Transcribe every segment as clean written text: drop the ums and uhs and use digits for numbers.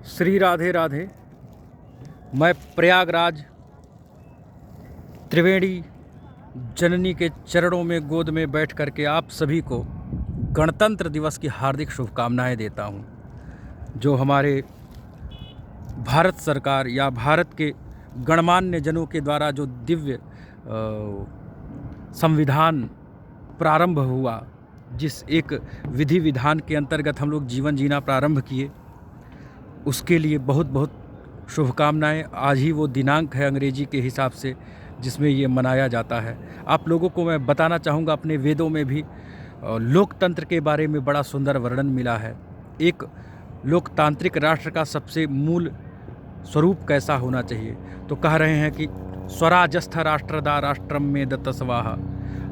श्री राधे राधे। मैं प्रयागराज त्रिवेणी जननी के चरणों में गोद में बैठ कर के आप सभी को गणतंत्र दिवस की हार्दिक शुभकामनाएं देता हूं। जो हमारे भारत सरकार या भारत के गणमान्य जनों के द्वारा जो दिव्य संविधान प्रारंभ हुआ, जिस एक विधि विधान के अंतर्गत हम लोग जीवन जीना प्रारंभ किए, उसके लिए बहुत बहुत शुभकामनाएं। आज ही वो दिनांक है अंग्रेजी के हिसाब से जिसमें ये मनाया जाता है। आप लोगों को मैं बताना चाहूँगा, अपने वेदों में भी लोकतंत्र के बारे में बड़ा सुंदर वर्णन मिला है। एक लोकतांत्रिक राष्ट्र का सबसे मूल स्वरूप कैसा होना चाहिए, तो कह रहे हैं कि स्वराजस्थ राष्ट्रदा राष्ट्रम में दत्त स्वाहा।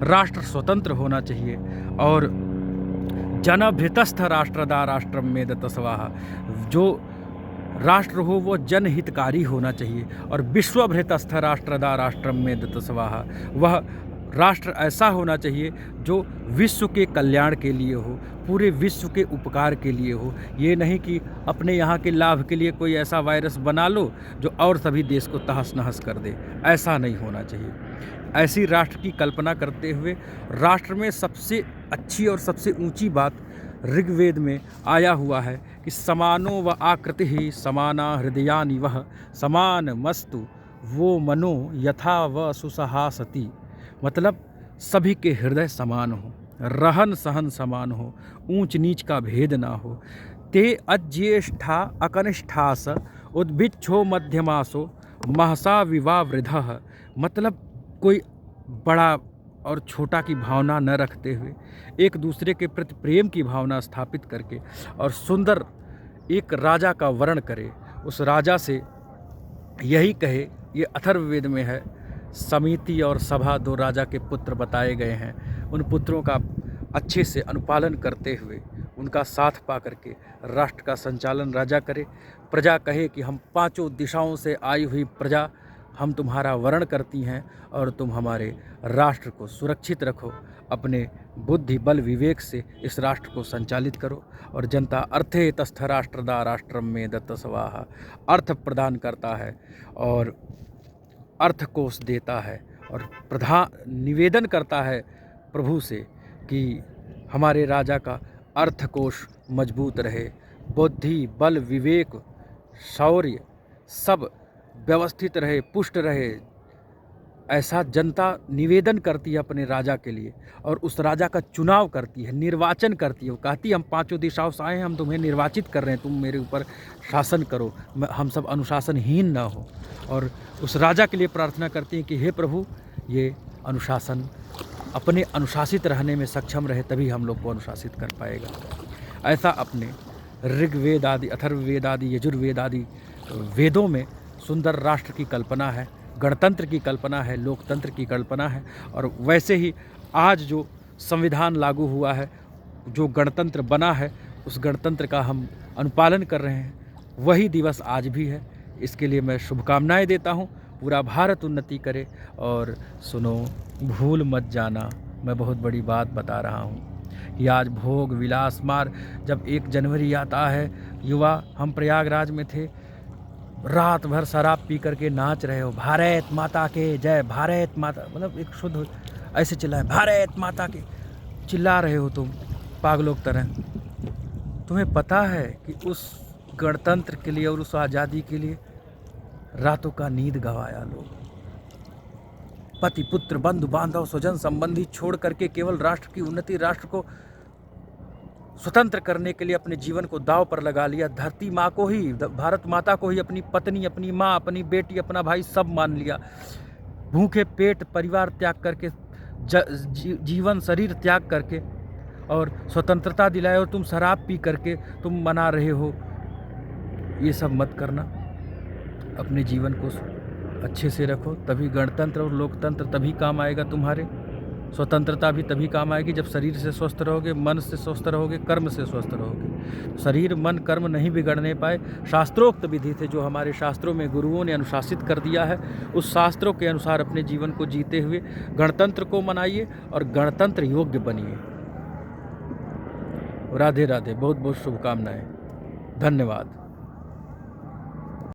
राष्ट्र स्वतंत्र होना चाहिए और जनभृतस्थ राष्ट्रदा राष्ट्रम में दत्त स्वाहा। जो राष्ट्र हो वो जनहितकारी होना चाहिए और विश्वभृतस्थ राष्ट्रदा राष्ट्रम में दत्त स्वाहा। वह राष्ट्र ऐसा होना चाहिए जो विश्व के कल्याण के लिए हो, पूरे विश्व के उपकार के लिए हो। ये नहीं कि अपने यहाँ के लाभ के लिए कोई ऐसा वायरस बना लो जो और सभी देश को तहस नहस कर दे। ऐसा नहीं होना चाहिए। ऐसी राष्ट्र की कल्पना करते हुए राष्ट्र में सबसे अच्छी और सबसे ऊंची बात ऋग्वेद में आया हुआ है कि समानो व आकृति ही समाना हृदयानि वह समान मस्तु वो मनो यथा व सुसहासति। मतलब सभी के हृदय समान हो, रहन सहन समान हो, ऊंच नीच का भेद ना हो। ते अज्येष्ठा अकनिष्ठास उद्भिक्षो मध्यमासो महसा विवा वृधः। मतलब कोई बड़ा और छोटा की भावना न रखते हुए एक दूसरे के प्रति प्रेम की भावना स्थापित करके और सुंदर एक राजा का वर्ण करे। उस राजा से यही कहे, ये अथर्ववेद में है। समिति और सभा दो राजा के पुत्र बताए गए हैं। उन पुत्रों का अच्छे से अनुपालन करते हुए उनका साथ पा करके राष्ट्र का संचालन राजा करे। प्रजा कहे कि हम पांचों दिशाओं से आई हुई प्रजा, हम तुम्हारा वरण करती हैं और तुम हमारे राष्ट्र को सुरक्षित रखो। अपने बुद्धि बल विवेक से इस राष्ट्र को संचालित करो। और जनता अर्थे तस्थ राष्ट्रदा राष्ट्रम में दत्त स्वाहा। अर्थ प्रदान करता है और अर्थकोश देता है और प्रधान निवेदन करता है प्रभु से कि हमारे राजा का अर्थकोश मजबूत रहे, बुद्धि बल विवेक शौर्य सब व्यवस्थित रहे, पुष्ट रहे। ऐसा जनता निवेदन करती है अपने राजा के लिए और उस राजा का चुनाव करती है, निर्वाचन करती है। वो कहती है हम पांचों दिशाओं से आए हैं, हम तुम्हें निर्वाचित कर रहे हैं, तुम मेरे ऊपर शासन करो, हम सब अनुशासनहीन ना हो। और उस राजा के लिए प्रार्थना करती हैं कि हे प्रभु, ये अनुशासन अपने अनुशासित रहने में सक्षम रहे, तभी हम लोग को अनुशासित कर पाएगा। ऐसा अपने ऋग्वेद आदि अथर्ववेद आदि यजुर्वेद आदि वेदों में सुंदर राष्ट्र की कल्पना है, गणतंत्र की कल्पना है, लोकतंत्र की कल्पना है। और वैसे ही आज जो संविधान लागू हुआ है, जो गणतंत्र बना है, उस गणतंत्र का हम अनुपालन कर रहे हैं। वही दिवस आज भी है। इसके लिए मैं शुभकामनाएं देता हूं। पूरा भारत उन्नति करे। और सुनो, भूल मत जाना, मैं बहुत बड़ी बात बता रहा हूं कि आज भोग विलास मार, जब 1 जनवरी आता है, युवा हम प्रयागराज में थे, रात भर शराब पी करके नाच रहे हो, भारत माता के जय, भारत माता, मतलब एक शुद्ध ऐसे चिल्लाए भारत माता के, चिल्ला रहे हो तुम पागलों की तरह। तुम्हें पता है कि उस गणतंत्र के लिए और उस आज़ादी के लिए रातों का नींद गंवाया लोग, पति पुत्र बंधु बांधव स्वजन संबंधी छोड़ करके केवल राष्ट्र की उन्नति, राष्ट्र को स्वतंत्र करने के लिए अपने जीवन को दांव पर लगा लिया। धरती माँ को ही, भारत माता को ही अपनी पत्नी, अपनी माँ, अपनी बेटी, अपना भाई सब मान लिया। भूखे पेट परिवार त्याग करके, जीवन शरीर त्याग करके और स्वतंत्रता दिलाए, और तुम शराब पी करके तुम मना रहे हो। ये सब मत करना। अपने जीवन को अच्छे से रखो, तभी गणतंत्र और लोकतंत्र तभी काम आएगा तुम्हारे। स्वतंत्रता भी तभी काम आएगी जब शरीर से स्वस्थ रहोगे, मन से स्वस्थ रहोगे, कर्म से स्वस्थ रहोगे। शरीर मन कर्म नहीं बिगड़ने पाए। शास्त्रोक्त विधि थे जो हमारे शास्त्रों में गुरुओं ने अनुशासित कर दिया है, उस शास्त्रों के अनुसार अपने जीवन को जीते हुए गणतंत्र को मनाइए और गणतंत्र योग्य बनिए। राधे राधे। बहुत बहुत शुभकामनाएं। धन्यवाद।